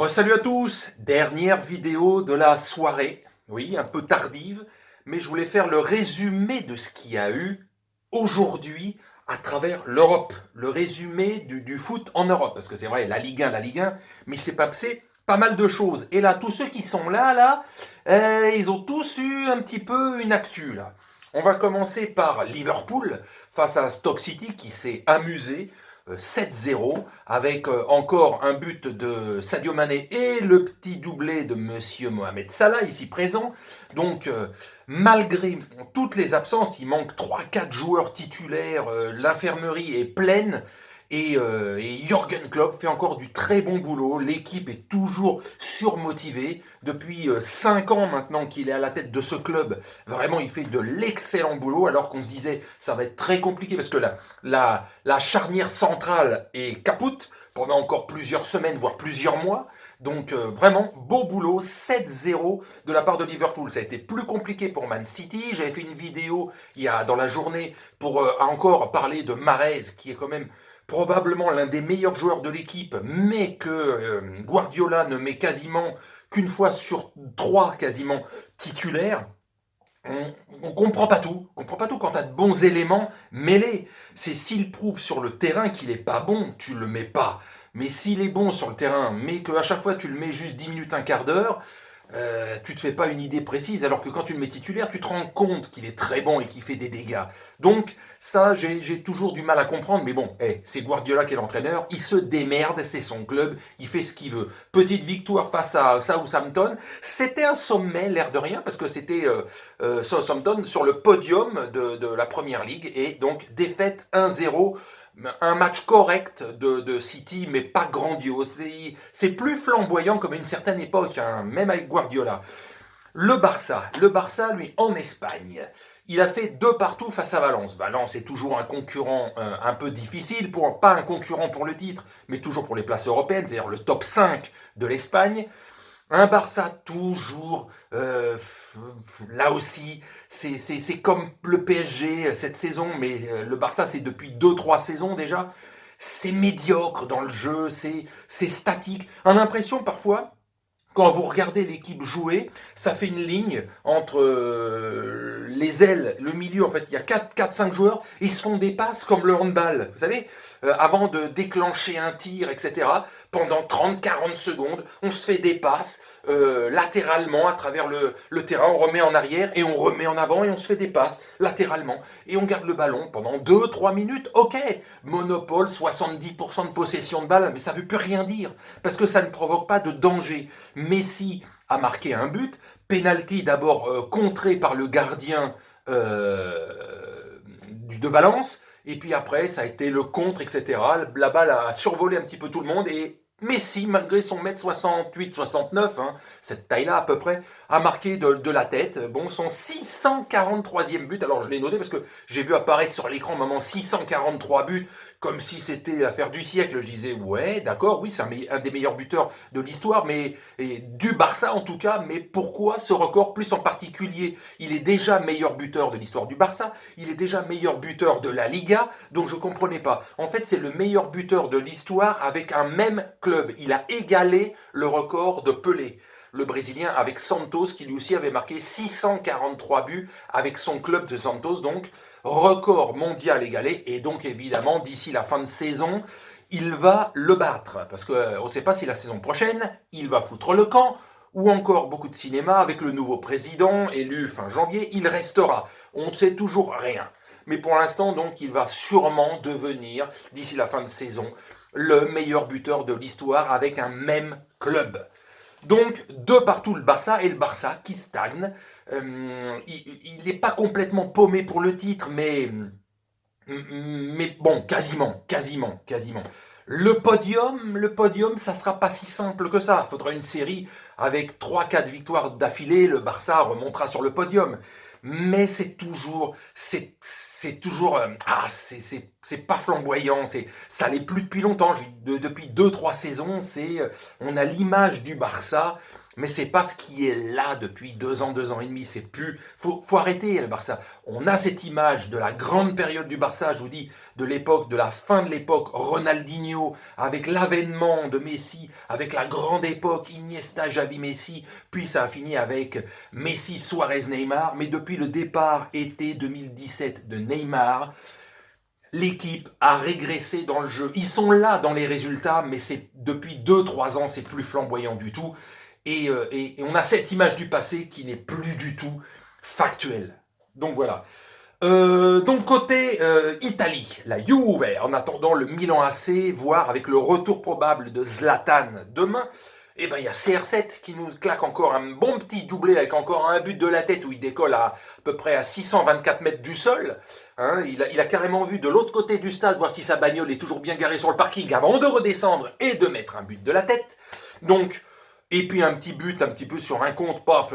Salut à tous, dernière vidéo de la soirée, oui, un peu tardive, mais je voulais faire le résumé de ce qu'il y a eu aujourd'hui à travers l'Europe, le résumé du foot en Europe, parce que c'est vrai, la Ligue 1, mais c'est passé pas mal de choses. Et là, tous ceux qui sont ils ont tous eu un petit peu une actu, là. On va commencer par Liverpool face à Stoke City qui s'est amusé 7-0 avec encore un but de Sadio Mané et le petit doublé de Monsieur Mohamed Salah ici présent. Donc malgré toutes les absences, il manque 3-4 joueurs titulaires, l'infirmerie est pleine. Et Jürgen Klopp fait encore du très bon boulot. L'équipe est toujours surmotivée. Depuis 5 ans maintenant qu'il est à la tête de ce club, vraiment il fait de l'excellent boulot. Alors qu'on se disait ça va être très compliqué parce que la charnière centrale est capote pendant encore plusieurs semaines, voire plusieurs mois. Donc vraiment, beau boulot, 7-0 de la part de Liverpool. Ça a été plus compliqué pour Man City. J'avais fait une vidéo dans la journée pour encore parler de Mahrez, qui est quand même probablement l'un des meilleurs joueurs de l'équipe, mais que Guardiola ne met quasiment qu'une fois sur trois quasiment titulaire. On comprend pas tout. On comprend pas tout quand tu as de bons éléments mêlés. C'est s'il prouve sur le terrain qu'il est pas bon, tu le mets pas. Mais s'il est bon sur le terrain, mais qu'à chaque fois tu le mets juste 10 minutes, un quart d'heure, tu te fais pas une idée précise, alors que quand tu le mets titulaire, tu te rends compte qu'il est très bon et qu'il fait des dégâts. Donc ça, j'ai toujours du mal à comprendre, mais bon, c'est Guardiola qui est l'entraîneur, il se démerde, c'est son club, il fait ce qu'il veut. Petite victoire face à Southampton, c'était un sommet, l'air de rien, parce que c'était Southampton sur le podium de la Première Ligue, et donc défaite 1-0, un match correct de City, mais pas grandiose. C'est plus flamboyant comme à une certaine époque, hein, même avec Guardiola. Le Barça, lui, en Espagne, il a fait 2 partout face à Valence. Valence est toujours un concurrent un peu difficile, pas un concurrent pour le titre, mais toujours pour les places européennes, c'est-à-dire le top 5 de l'Espagne. Un Barça toujours, là aussi, c'est comme le PSG cette saison, mais le Barça c'est depuis 2-3 saisons déjà. C'est médiocre dans le jeu, c'est statique. On a l'impression parfois, quand vous regardez l'équipe jouer, ça fait une ligne entre les ailes, le milieu, en fait, il y a 4-5 joueurs, ils se font des passes comme le handball, vous savez, avant de déclencher un tir, etc. Pendant 30-40 secondes, on se fait des passes latéralement à travers le terrain, on remet en arrière et on remet en avant et on se fait des passes latéralement. Et on garde le ballon pendant 2-3 minutes, ok, monopole, 70% de possession de balle, mais ça ne veut plus rien dire, parce que ça ne provoque pas de danger. Messi a marqué un but, penalty d'abord contré par le gardien de Valence, et puis après ça a été le contre, etc. La balle a survolé un petit peu tout le monde, et Messi, malgré son mètre 68-69, hein, cette taille-là à peu près, a marqué de la tête. Bon, son 643e but, alors je l'ai noté parce que j'ai vu apparaître sur l'écran moment 643 buts, comme si c'était l'affaire du siècle. Je disais, ouais, d'accord, oui, c'est un des meilleurs buteurs de l'histoire, mais du Barça en tout cas. Mais pourquoi ce record plus en particulier? Il est déjà meilleur buteur de l'histoire du Barça, il est déjà meilleur buteur de la Liga, donc je ne comprenais pas. En fait, c'est le meilleur buteur de l'histoire avec un même club. Il a égalé le record de Pelé, le Brésilien, avec Santos, qui lui aussi avait marqué 643 buts avec son club de Santos, donc record mondial égalé, et donc évidemment, d'ici la fin de saison, il va le battre, parce qu'on ne sait pas si la saison prochaine, il va foutre le camp, ou encore beaucoup de cinéma avec le nouveau président élu fin janvier, il restera. On ne sait toujours rien. Mais pour l'instant, donc, il va sûrement devenir, d'ici la fin de saison, le meilleur buteur de l'histoire avec un même club. Donc, de partout le Barça, et le Barça qui stagne. Il n'est pas complètement paumé pour le titre, mais bon, quasiment. Le podium, ça sera pas si simple que ça. Il faudra une série avec 3-4 victoires d'affilée, le Barça remontera sur le podium. Mais c'est toujours, c'est pas flamboyant, ça l'est plus depuis longtemps. Depuis 2-3 saisons, on a l'image du Barça mais c'est pas ce qui est là depuis 2 ans et demi. C'est plus, faut arrêter le Barça. On a cette image de la grande période du Barça, je vous dis, de l'époque, de la fin de l'époque Ronaldinho, avec l'avènement de Messi, avec la grande époque Iniesta, Xavi, Messi, puis ça a fini avec Messi, Suarez, Neymar. Mais depuis le départ été 2017 de Neymar, l'équipe a régressé dans le jeu. Ils sont là dans les résultats, mais c'est depuis 2-3 ans, c'est plus flamboyant du tout. Et on a cette image du passé qui n'est plus du tout factuelle. Donc voilà. Donc côté Italie, la Juve, en attendant le Milan AC, voire avec le retour probable de Zlatan demain, et ben il y a CR7 qui nous claque encore un bon petit doublé avec encore un but de la tête où il décolle à peu près à 624 mètres du sol. Hein, il a carrément vu de l'autre côté du stade voir si sa bagnole est toujours bien garée sur le parking avant de redescendre et de mettre un but de la tête. Donc et puis un petit but, un petit peu sur un compte, paf,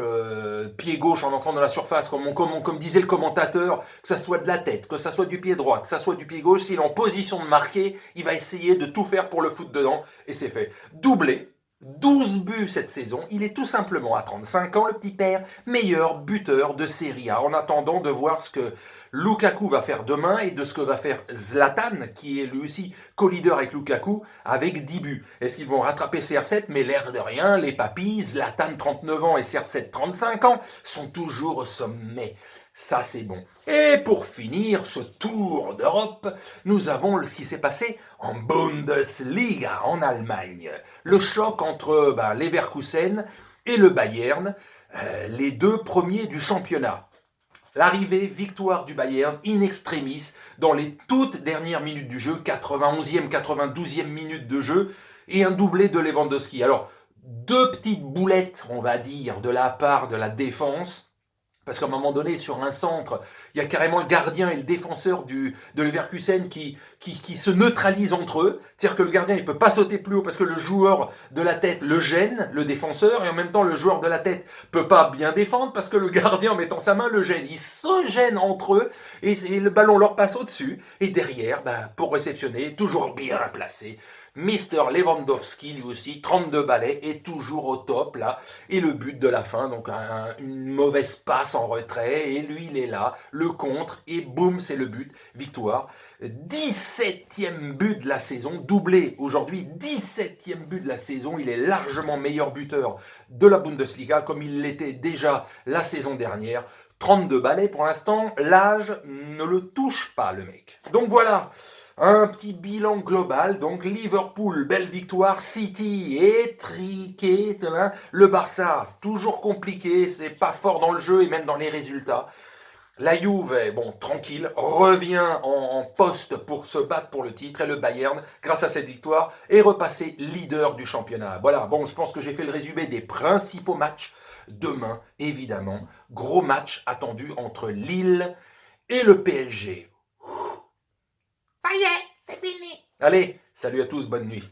pied gauche en entrant dans la surface, comme disait le commentateur, que ça soit de la tête, que ça soit du pied droit, que ça soit du pied gauche, s'il est en position de marquer, il va essayer de tout faire pour le foutre dedans, et c'est fait. Doublé, 12 buts cette saison, il est tout simplement à 35 ans, le petit père, meilleur buteur de Serie A, en attendant de voir ce que Lukaku va faire demain et de ce que va faire Zlatan, qui est lui aussi co-leader avec Lukaku, avec 10 buts. Est-ce qu'ils vont rattraper CR7? Mais l'air de rien, les papis, Zlatan 39 ans et CR7 35 ans, sont toujours au sommet. Ça, c'est bon. Et pour finir ce tour d'Europe, nous avons ce qui s'est passé en Bundesliga, en Allemagne. Le choc entre Leverkusen et le Bayern, les deux premiers du championnat. L'arrivée, victoire du Bayern in extremis dans les toutes dernières minutes du jeu, 91e, 92e minute de jeu, et un doublé de Lewandowski. Alors, deux petites boulettes, on va dire, de la part de la défense, parce qu'à un moment donné, sur un centre, il y a carrément le gardien et le défenseur de Leverkusen qui se neutralisent entre eux. C'est-à-dire que le gardien, il ne peut pas sauter plus haut parce que le joueur de la tête le gêne, le défenseur, et en même temps, le joueur de la tête ne peut pas bien défendre parce que le gardien, en mettant sa main, le gêne. Ils se gênent entre eux et le ballon leur passe au-dessus. Et derrière, pour réceptionner, toujours bien placé, Mister Lewandowski, lui aussi, 32 balais, est toujours au top, là. Et le but de la fin, donc une mauvaise passe en retrait, et lui, il est là, le contre, et boum, c'est le but, victoire. 17e but de la saison, doublé aujourd'hui, 17e but de la saison, il est largement meilleur buteur de la Bundesliga, comme il l'était déjà la saison dernière. 32 balais pour l'instant, l'âge ne le touche pas, le mec. Donc voilà. Un petit bilan global, donc Liverpool, belle victoire, City étriqué, le Barça, toujours compliqué, c'est pas fort dans le jeu et même dans les résultats. La Juve, bon, tranquille, revient en poste pour se battre pour le titre et le Bayern, grâce à cette victoire, est repassé leader du championnat. Voilà, bon, je pense que j'ai fait le résumé des principaux matchs. Demain, évidemment, gros match attendu entre Lille et le PSG. Ça y est, c'est fini. Allez, salut à tous, bonne nuit.